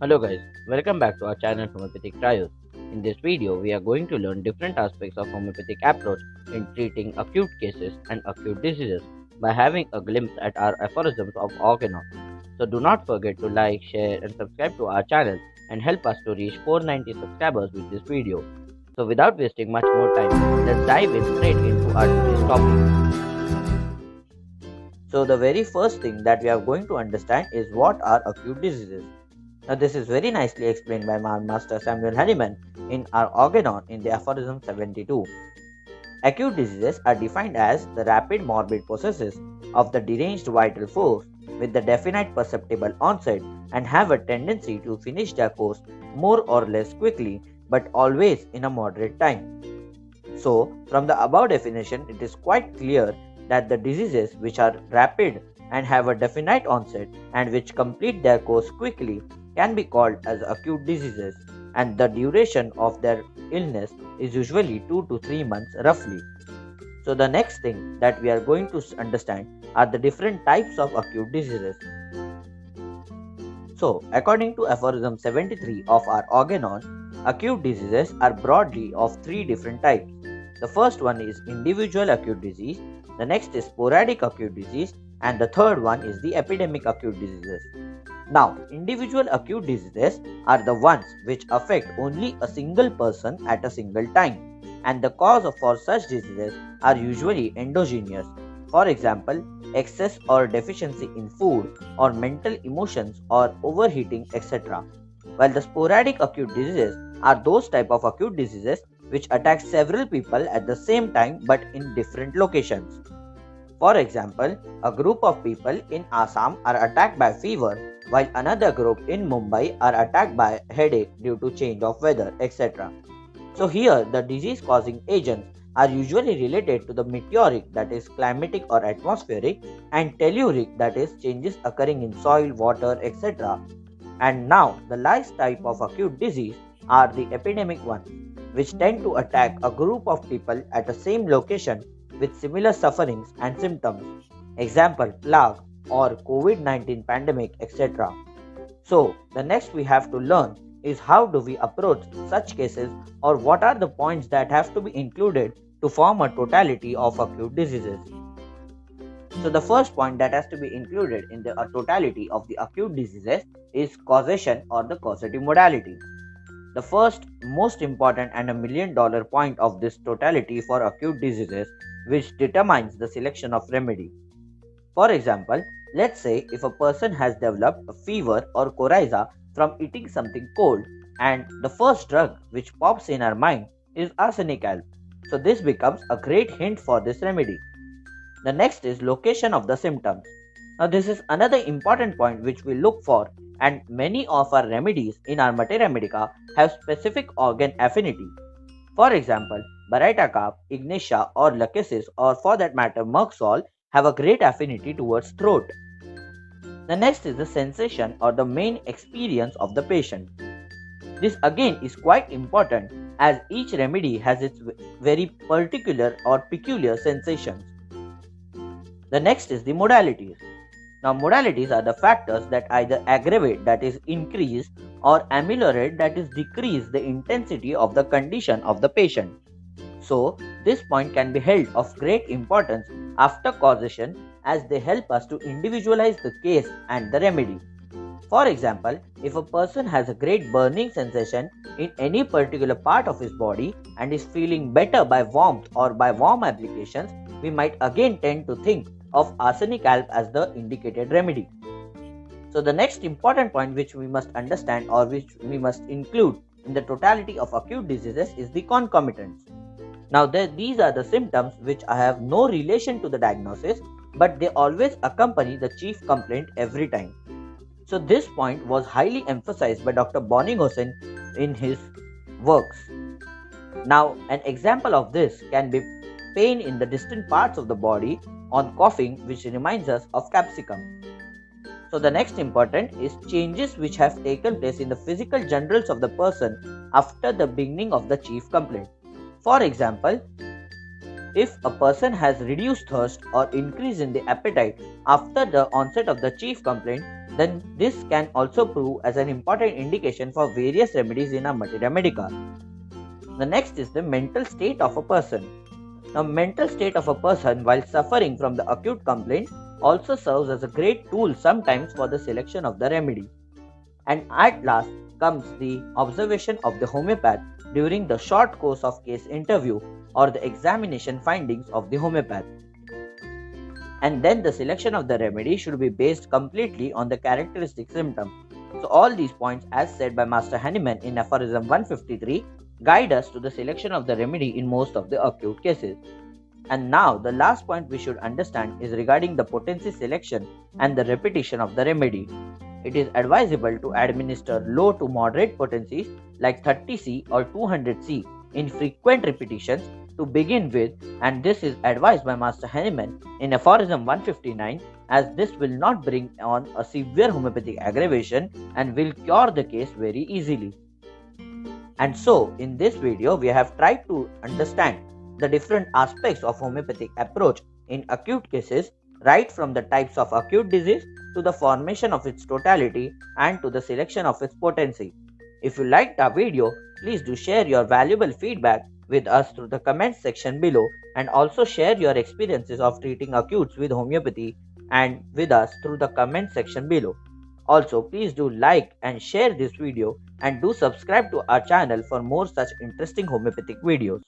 Hello guys, welcome back to our channel Homeopathic Trials. In this video, we are going to learn different aspects of homeopathic approach in treating acute cases and acute diseases by having a glimpse at our aphorisms of organon. So do not forget to like, share and subscribe to our channel and help us to reach 490 subscribers with this video. So without wasting much more time, let's dive in straight into our today's topic. So the very first thing that we are going to understand is what are acute diseases. Now, this is very nicely explained by Master Samuel Hahnemann in our Organon in the aphorism 72. Acute diseases are defined as the rapid morbid processes of the deranged vital force with the definite perceptible onset and have a tendency to finish their course more or less quickly but always in a moderate time. So, from the above definition, it is quite clear that the diseases which are rapid and have a definite onset and which complete their course quickly can be called as acute diseases, and the duration of their illness is usually 2 to 3 months roughly. So the next thing that we are going to understand are the different types of acute diseases. So according to aphorism 73 of our Organon, acute diseases are broadly of 3 different types. The first one is individual acute disease, the next is sporadic acute disease, and the third one is the epidemic acute diseases. Now, individual acute diseases are the ones which affect only a single person at a single time, and the cause for such diseases are usually endogenous. For example, excess or deficiency in food, or mental emotions, or overheating, etc. While the sporadic acute diseases are those type of acute diseases which attack several people at the same time but in different locations. For example, a group of people in Assam are attacked by fever, while another group in Mumbai are attacked by headache due to change of weather, etc. So here, the disease-causing agents are usually related to the meteoric, that is climatic or atmospheric, and telluric, that is changes occurring in soil, water, etc. And now, the last type of acute disease are the epidemic ones, which tend to attack a group of people at the same location with similar sufferings and symptoms. Example, plague or COVID-19 pandemic, etc. So, the next we have to learn is how do we approach such cases, or what are the points that have to be included to form a totality of acute diseases. So, the first point that has to be included in the totality of the acute diseases is causation or the causative modality. The first, most important and $1 million point of this totality for acute diseases, which determines the selection of remedy. For example, let's say if a person has developed a fever or coryza from eating something cold, and the first drug which pops in our mind is arsenic alb. So this becomes a great hint for this remedy. The next is location of the symptoms. Now this is another important point which we look for, and many of our remedies in our Materia Medica have specific organ affinity. For example, Baryta carp, Ignatia or Lachesis, or for that matter Merxol, have a great affinity towards throat. The next is the sensation or the main experience of the patient. This again is quite important as each remedy has its very particular or peculiar sensations. The next is the modalities. Now modalities are the factors that either aggravate, that is increase, or ameliorate, that is decrease the intensity of the condition of the patient. So this point can be held of great importance after causation as they help us to individualize the case and the remedy. For example, if a person has a great burning sensation in any particular part of his body and is feeling better by warmth or by warm applications, we might again tend to think of arsenic alb as the indicated remedy. So the next important point which we must understand or which we must include in the totality of acute diseases is the concomitants. Now these are the symptoms which have no relation to the diagnosis, but they always accompany the chief complaint every time. So this point was highly emphasized by Dr. Bonninghausen in his works. Now an example of this can be pain in the distant parts of the body on coughing, which reminds us of capsicum. So the next important is changes which have taken place in the physical generals of the person after the beginning of the chief complaint. For example, If a person has reduced thirst or increase in the appetite after the onset of the chief complaint, then this can also prove as an important indication for various remedies in a multiremedica. The next is the mental state of a person. Now, mental state of a person while suffering from the acute complaint also serves as a great tool sometimes for the selection of the remedy. And at last comes the observation of the homeopath during the short course of case interview or the examination findings of the homeopath. And then the selection of the remedy should be based completely on the characteristic symptom. So all these points, as said by Master Hahnemann in Aphorism 153, guide us to the selection of the remedy in most of the acute cases. And now the last point we should understand is regarding the potency selection and the repetition of the remedy. It is advisable to administer low to moderate potencies like 30C or 200C in frequent repetitions to begin with, and this is advised by Master Hahnemann in Aphorism 159, as this will not bring on a severe homeopathic aggravation and will cure the case very easily. And so, in this video, we have tried to understand the different aspects of homeopathic approach in acute cases, right from the types of acute disease to the formation of its totality and to the selection of its potency. If you liked our video, please do share your valuable feedback with us through the comment section below, and also share your experiences of treating acutes with homeopathy and with us through the comment section below. Also, please do like and share this video and do subscribe to our channel for more such interesting homeopathic videos.